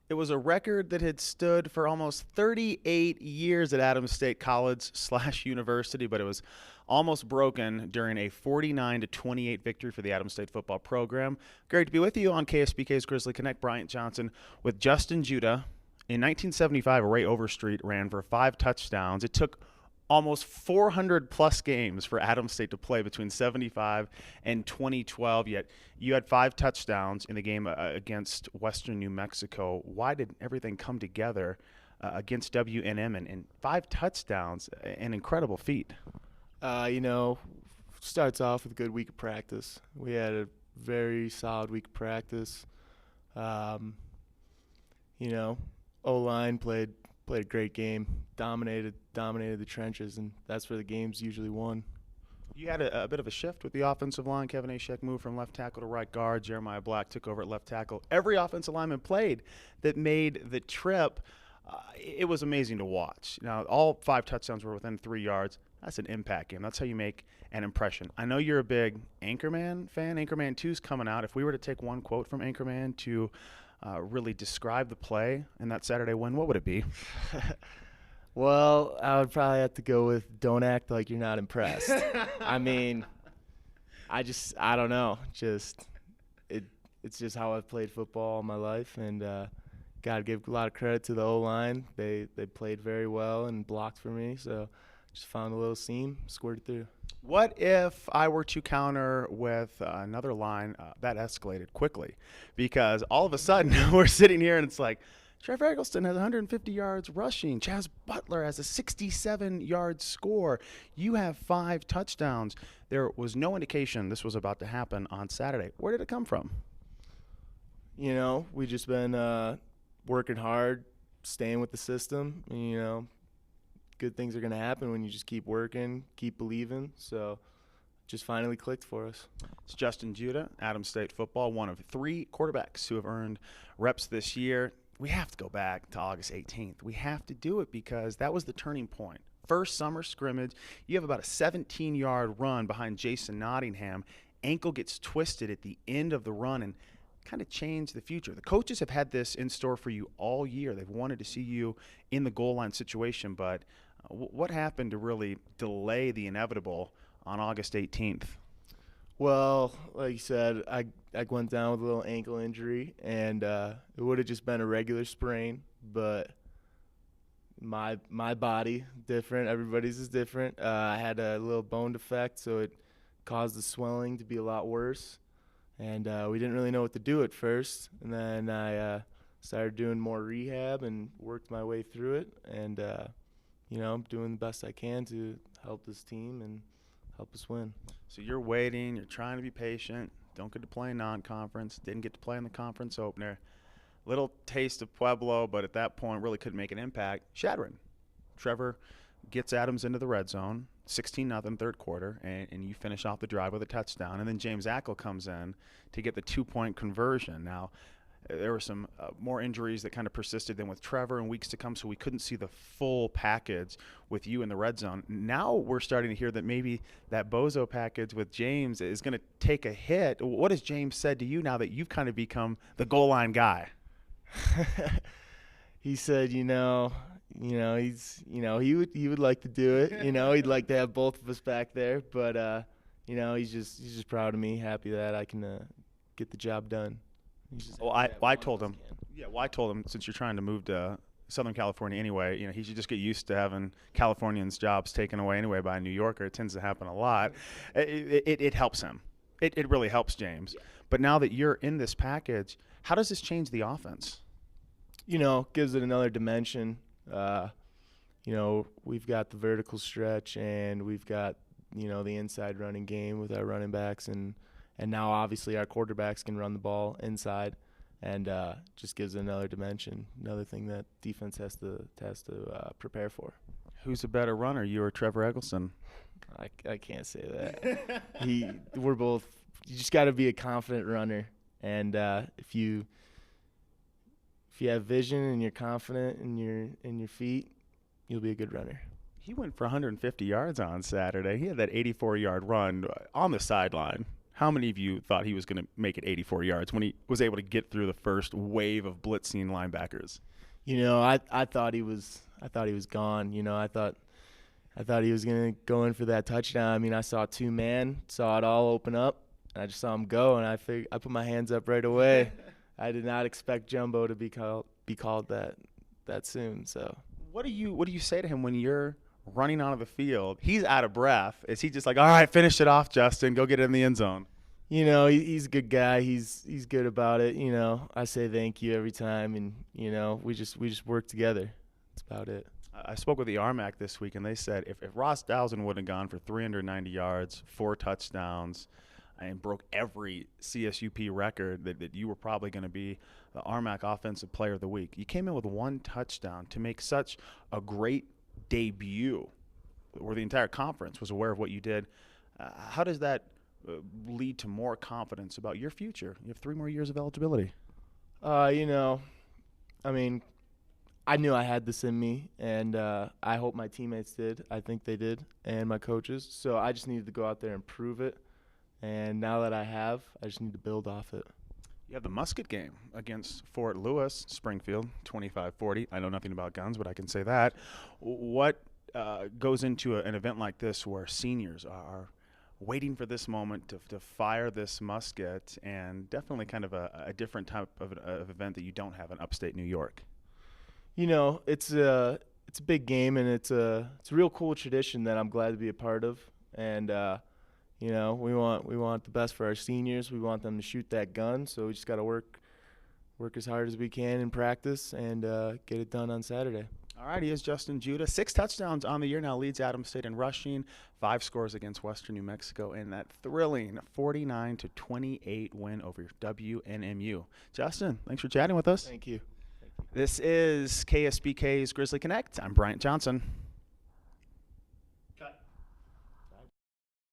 It was a record that had stood for almost 38 years at Adams State College/University, but it was almost broken during a 49-28 victory for the Adams State football program. Great to be with you on KSPK's Grizzly Connect. Bryant Johnson with Justin Juda. In 1975, Ray Overstreet ran for 5 touchdowns. It took almost 400 plus games for Adams State to play between 75 and 2012, yet you had 5 touchdowns in the game against Western New Mexico. Why did everything come together against WNM and 5 touchdowns? An incredible feat. You know, starts off with a good week of practice. We had a very solid week of practice. Um, you know, O-line played a great game, dominated the trenches, and that's where the game's usually won. You had a bit of a shift with the offensive line. Kevin Ashek moved from left tackle to right guard. Jeremiah Black took over at left tackle. Every offensive lineman played that made the trip. It was amazing to watch. Now, all 5 touchdowns were within 3 yards. That's an impact game. That's how you make an impression. I know you're a big Anchorman fan. Anchorman 2 is coming out. If we were to take one quote from Anchorman to really describe the play and that Saturday win, what would it be? Well, I would probably have to go with "Don't act like you're not impressed." I mean, I don't know. It's just how I've played football all my life, and got to give a lot of credit to the O-line. They played very well and blocked for me, so just found a little seam, squirted through. What if I were to counter with another line that escalated quickly? Because all of a sudden we're sitting here and it's like, Trevor Eggleston has 150 yards rushing. Chaz Butler has a 67-yard score. You have 5 touchdowns. There was no indication this was about to happen on Saturday. Where did it come from? You know, we just been working hard, staying with the system. And, you know, good things are going to happen when you just keep working, keep believing. So just finally clicked for us. It's Justin Juda, Adams State football, one of 3 quarterbacks who have earned reps this year. We have to go back to August 18th. We have to do it because that was the turning point. First summer scrimmage, you have about a 17-yard run behind Jason Nottingham. Ankle gets twisted at the end of the run and kind of changed the future. The coaches have had this in store for you all year. They've wanted to see you in the goal line situation, but what happened to really delay the inevitable on August 18th? Well, like you said, I went down with a little ankle injury, and it would have just been a regular sprain, but my body different. Everybody's is different. I had a little bone defect, so it caused the swelling to be a lot worse, and we didn't really know what to do at first. And then I started doing more rehab and worked my way through it, and you know, I'm doing the best I can to help this team and help us win. So you're waiting, you're trying to be patient, don't get to play in non-conference, didn't get to play in the conference opener. Little taste of Pueblo, but at that point really couldn't make an impact. Shadron. Trevor gets Adams into the red zone, 16-0 third quarter, and you finish off the drive with a touchdown. And then James Ackle comes in to get the 2-point conversion. Now, there were some more injuries that kind of persisted than with Trevor in weeks to come, so we couldn't see the full package with you in the red zone. Now we're starting to hear that maybe that bozo package with James is going to take a hit. What has James said to you now that you've kind of become the goal line guy? He said, he would like to do it. He'd like to have both of us back there, but he's just proud of me, happy that I can get the job done. Well, I told him, I told him since you're trying to move to Southern California anyway, he should just get used to having Californians' jobs taken away anyway by a New Yorker. It tends to happen a lot. It helps him. It really helps James. Yeah. But now that you're in this package, how does this change the offense? Gives it another dimension. We've got the vertical stretch and we've got, the inside running game with our running backs and now obviously our quarterbacks can run the ball inside and just gives it another dimension, another thing that defense has to prepare for. Who's a better runner, you or Trevor Eggleston? I can't say that. We're both. You just got to be a confident runner, and if you have vision and you're confident in your feet, you'll be a good runner. He went for 150 yards on Saturday. He had that 84-yard run on the sideline. How many of you thought he was going to make it 84 yards when he was able to get through the first wave of blitzing linebackers? I thought he was gone. I thought he was gonna go in for that touchdown. I mean, I saw two man, saw it all open up, and I just saw him go, and I put my hands up right away. I did not expect Jumbo to be called that soon. So what do you say to him when you're running onto the field? He's out of breath. Is he just like, all right, finish it off, Justin, go get it in the end zone? He's a good guy. He's good about it. I say thank you every time, and we just work together. That's about it. I spoke with the RMAC this week, and they said if Ross Dowson would have gone for 390 yards, 4 touchdowns, and broke every CSUP record, that you were probably going to be the RMAC Offensive Player of the Week. You came in with 1 touchdown to make such a great debut, where the entire conference was aware of what you did. How does that lead to more confidence about your future? You have 3 more years of eligibility. I mean, I knew I had this in me, and I hope my teammates did. I think they did, and my coaches. So I just needed to go out there and prove it. And now that I have, I just need to build off it. You have the musket game against Fort Lewis, Springfield, 25-40. I know nothing about guns, but I can say that. What goes into an event like this where seniors are waiting for this moment to fire this musket, and definitely kind of a different type of event that you don't have in upstate New York? It's a big game, and it's a real cool tradition that I'm glad to be a part of. And we want the best for our seniors. We want them to shoot that gun, so we just got to work as hard as we can in practice and get it done on Saturday. All right, he is Justin Juda. 6 touchdowns on the year now, leads Adams State in rushing, 5 scores against Western New Mexico, and that thrilling 49-28 win over WNMU. Justin, thanks for chatting with us. Thank you. This is KSPK's Grizzly Connect. I'm Bryant Johnson. Cut.